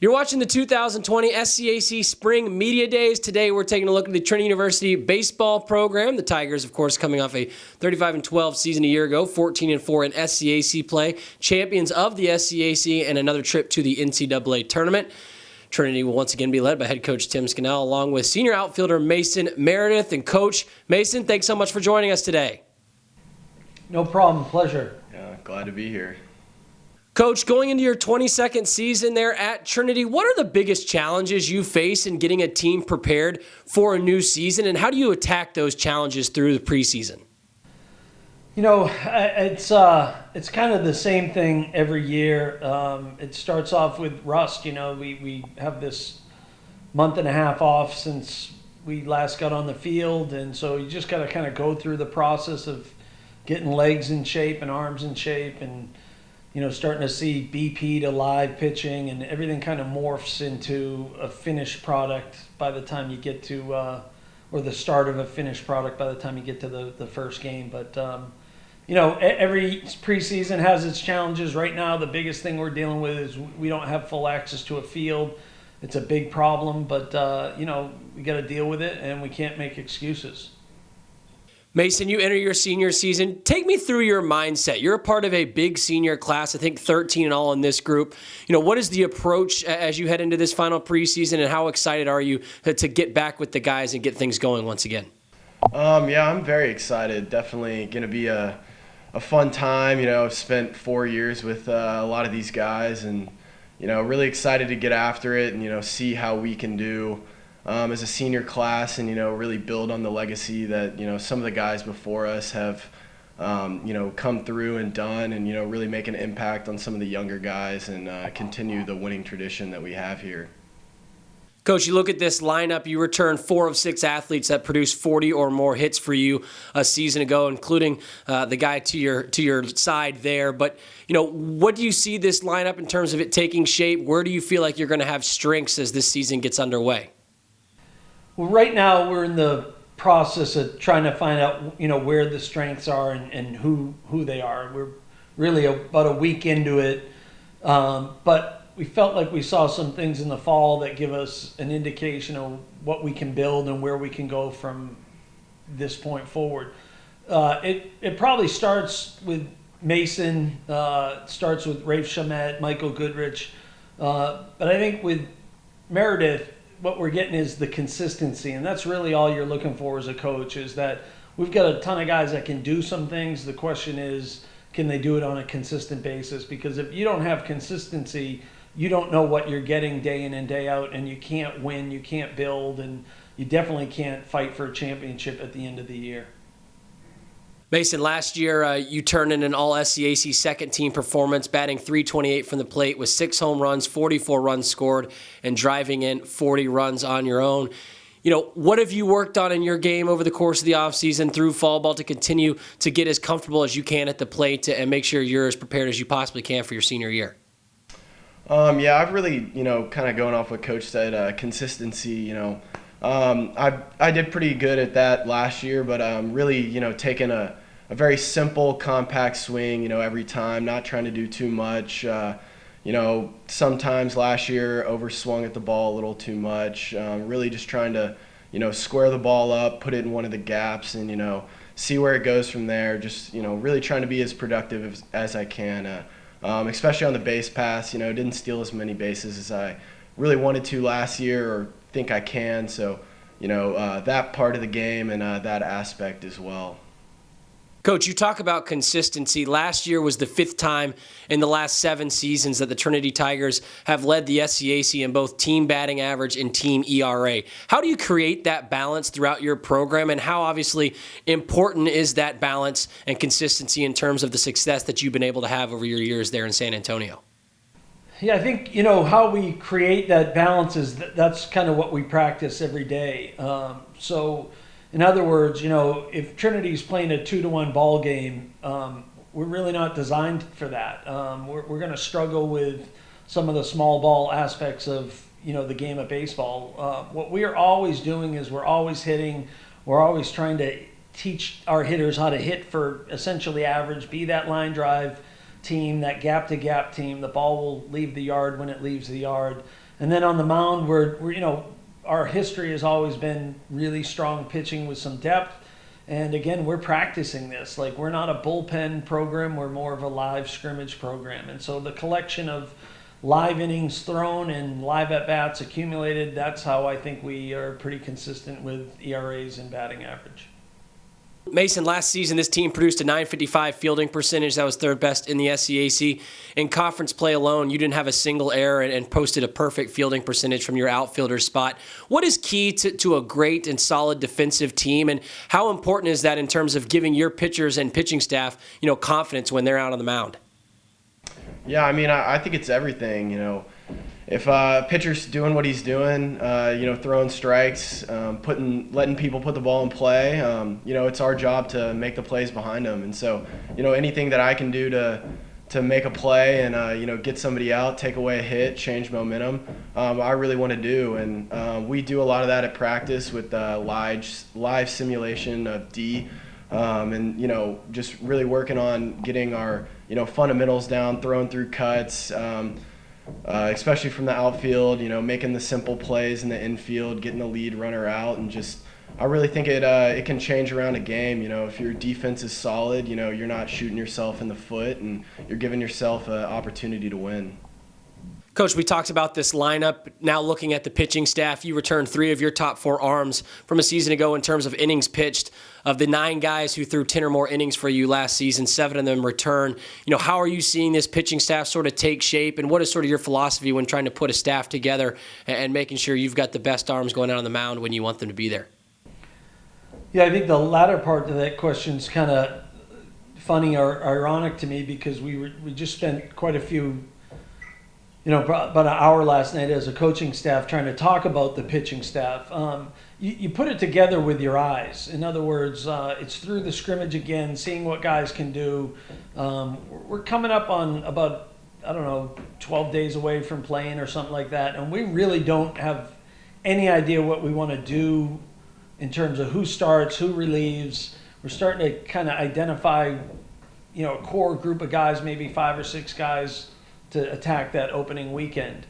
You're watching the 2020 SCAC Spring Media Days. Today we're taking a look at the Trinity University baseball program. The Tigers, of course, coming off a 35-12 season a year ago, 14-4 in SCAC play, champions of the SCAC, and another trip to the NCAA tournament. Trinity will once again be led by head coach Tim Scannell, along with senior outfielder Mason Meredith. And Coach Mason, thanks so much for joining us today. No problem, pleasure. Yeah, glad to be here. Coach, going into your 22nd season there at Trinity, what are the biggest challenges you face in getting a team prepared for a new season, and how do you attack those challenges through the preseason? You know, it's kind of the same thing every year. It starts off with rust. You know, we have this month and a half off since we last got on the field, and so you just got to kind of go through the process of getting legs in shape and arms in shape, and starting to see BP to live pitching, and everything kind of morphs into a finished product by the time you get to, or the start of a finished product by the time you get to the first game. But, every preseason has its challenges. Right now, the biggest thing we're dealing with is we don't have full access to a field. It's a big problem, but, we got to deal with it, and we can't make excuses. Mason, you enter your senior season. Take me through your mindset. You're a part of a big senior class, I think 13 in all in this group. What is the approach as you head into this final preseason, and how excited are you to get back with the guys and get things going once again? Yeah, I'm very excited. Definitely going to be a fun time. I've spent 4 years with a lot of these guys, and, really excited to get after it and, see how we can do as a senior class, and really build on the legacy that some of the guys before us have come through and done, and really make an impact on some of the younger guys, and continue the winning tradition that we have here. Coach, you look at this lineup, you return 4 of 6 athletes that produced 40 or more hits for you a season ago, including the guy to your side there. But, what do you see this lineup in terms of it taking shape? Where do you feel like you're going to have strengths as this season gets underway? Well, right now we're in the process of trying to find out, where the strengths are and who they are. We're really about a week into it, but we felt like we saw some things in the fall that give us an indication of what we can build and where we can go from this point forward. It probably starts with Mason, starts with Rafe Shamet, Michael Goodrich, but I think with Meredith, what we're getting is the consistency, and that's really all you're looking for as a coach, is that we've got a ton of guys that can do some things. The question is, can they do it on a consistent basis? Because if you don't have consistency, you don't know what you're getting day in and day out, and you can't win, you can't build, and you definitely can't fight for a championship at the end of the year. Mason, last year you turned in an all-SCAC second-team performance, batting .328 from the plate with 6 home runs, 44 runs scored, and driving in 40 runs on your own. What have you worked on in your game over the course of the offseason through fall ball to continue to get as comfortable as you can at the plate and make sure you're as prepared as you possibly can for your senior year? Yeah, I've really, kind of going off what Coach said, consistency, I did pretty good at that last year, but really, taking a very simple, compact swing, every time, not trying to do too much. Sometimes last year overswung at the ball a little too much. Really just trying to, square the ball up, put it in one of the gaps, and, see where it goes from there. Just, really trying to be as productive as I can, especially on the base pass. Didn't steal as many bases as I really wanted to last year or think I can. So, that part of the game and that aspect as well. Coach, you talk about consistency. Last year was the 5th time in the last 7 seasons that the Trinity Tigers have led the SCAC in both team batting average and team ERA. How do you create that balance throughout your program, and how obviously important is that balance and consistency in terms of the success that you've been able to have over your years there in San Antonio? Yeah, I think, how we create that balance is that's kind of what we practice every day. So, in other words, if Trinity's playing a 2-1 ball game, we're really not designed for that. We're going to struggle with some of the small ball aspects of, the game of baseball. What we are always doing is we're always hitting. We're always trying to teach our hitters how to hit for essentially average, be that line drive team, that gap-to-gap team. The ball will leave the yard when it leaves the yard. And then on the mound, we're our history has always been really strong pitching with some depth. And again, we're practicing this. Like, we're not a bullpen program, we're more of a live scrimmage program. And so the collection of live innings thrown and live at-bats accumulated, that's how I think we are pretty consistent with ERAs and batting average. Mason, last season this team produced a .955 fielding percentage. That was third best in the SCAC. In conference play alone, you didn't have a single error and posted a perfect fielding percentage from your outfielder spot. What is key to a great and solid defensive team, and how important is that in terms of giving your pitchers and pitching staff, confidence when they're out on the mound? Yeah, I mean, I think it's everything. If a pitcher's doing what he's doing, throwing strikes, letting people put the ball in play, it's our job to make the plays behind them. And so, anything that I can do to make a play and get somebody out, take away a hit, change momentum, I really want to do. And we do a lot of that at practice with live simulation of D, and just really working on getting our fundamentals down, throwing through cuts. Especially from the outfield, making the simple plays in the infield, getting the lead runner out, and I really think it can change around a game. If your defense is solid, you're not shooting yourself in the foot, and you're giving yourself an opportunity to win. Coach, we talked about this lineup. Now looking at the pitching staff, you returned 3 of your top 4 arms from a season ago in terms of innings pitched. Of the 9 guys who threw 10 or more innings for you last season, 7 of them return. How are you seeing this pitching staff sort of take shape, and what is sort of your philosophy when trying to put a staff together and making sure you've got the best arms going out on the mound when you want them to be there? Yeah, I think the latter part of that question is kind of funny or ironic to me, because we just spent quite a few, about an hour last night as a coaching staff trying to talk about the pitching staff. You put it together with your eyes. In other words, it's through the scrimmage again, seeing what guys can do. We're coming up on about, 12 days away from playing or something like that, and we really don't have any idea what we want to do in terms of who starts, who relieves. We're starting to kind of identify, a core group of guys, maybe 5 or 6 guys to attack that opening weekend.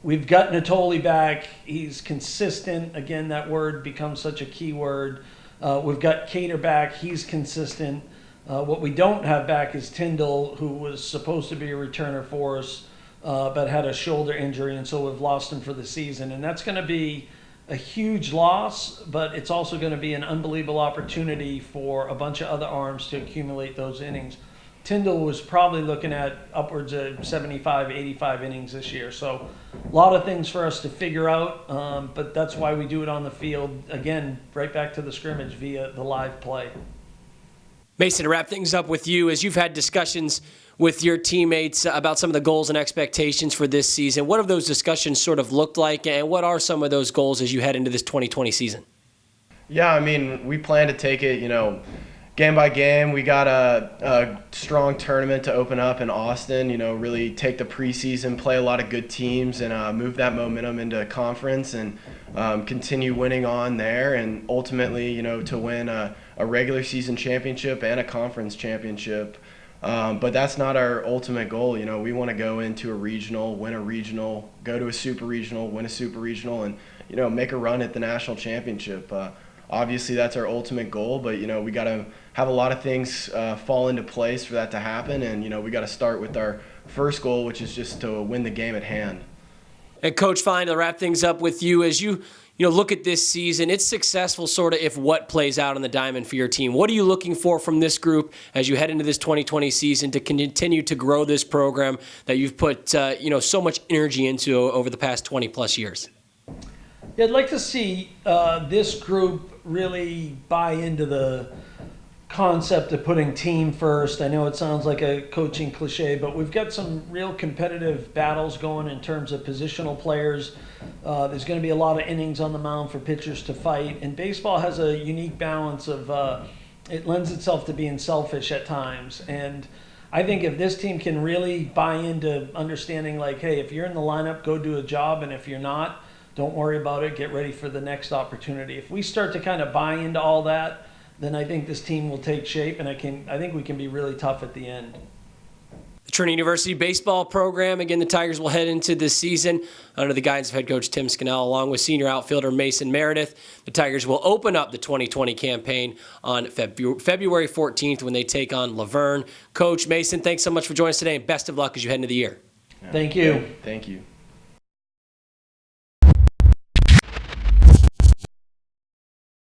We've got Natoli back. He's consistent. Again, that word becomes such a key word. We've got Cater back. He's consistent. What we don't have back is Tyndall, who was supposed to be a returner for us, but had a shoulder injury, and so we've lost him for the season. And that's going to be a huge loss, but it's also going to be an unbelievable opportunity for a bunch of other arms to accumulate those innings. Tyndall was probably looking at upwards of 75, 85 innings this year. So a lot of things for us to figure out, but that's why we do it on the field. Again, right back to the scrimmage via the live play. Mason, to wrap things up with you, as you've had discussions with your teammates about some of the goals and expectations for this season, what have those discussions sort of looked like, and what are some of those goals as you head into this 2020 season? Yeah, I mean, we plan to take it, game by game. We got a strong tournament to open up in Austin, really take the preseason, play a lot of good teams, and move that momentum into conference and continue winning on there, and ultimately, to win a regular season championship and a conference championship. But that's not our ultimate goal. We want to go into a regional, win a regional, go to a super regional, win a super regional, and, make a run at the national championship. Obviously, that's our ultimate goal, but, we got to have a lot of things fall into place for that to happen. And, we got to start with our first goal, which is just to win the game at hand. And Coach, finally, to wrap things up with you, as you look at this season, it's successful sort of if what plays out on the diamond for your team. What are you looking for from this group as you head into this 2020 season to continue to grow this program that you've put so much energy into over the past 20-plus years? Yeah, I'd like to see this group really buy into the concept of putting team first. I know it sounds like a coaching cliche, but we've got some real competitive battles going in terms of positional players. There's going to be a lot of innings on the mound for pitchers to fight, and baseball has a unique balance of it lends itself to being selfish at times. And I think if this team can really buy into understanding, like, hey, if you're in the lineup, go do a job, and if you're not, don't worry about it, get ready for the next opportunity. If we start to kind of buy into all that, then I think this team will take shape, and I think we can be really tough at the end. The Trinity University baseball program, again, the Tigers will head into this season under the guidance of head coach Tim Scannell, along with senior outfielder Mason Meredith. The Tigers will open up the 2020 campaign on February 14th when they take on Laverne. Coach Mason, thanks so much for joining us today, and best of luck as you head into the year. Thank you. Thank you.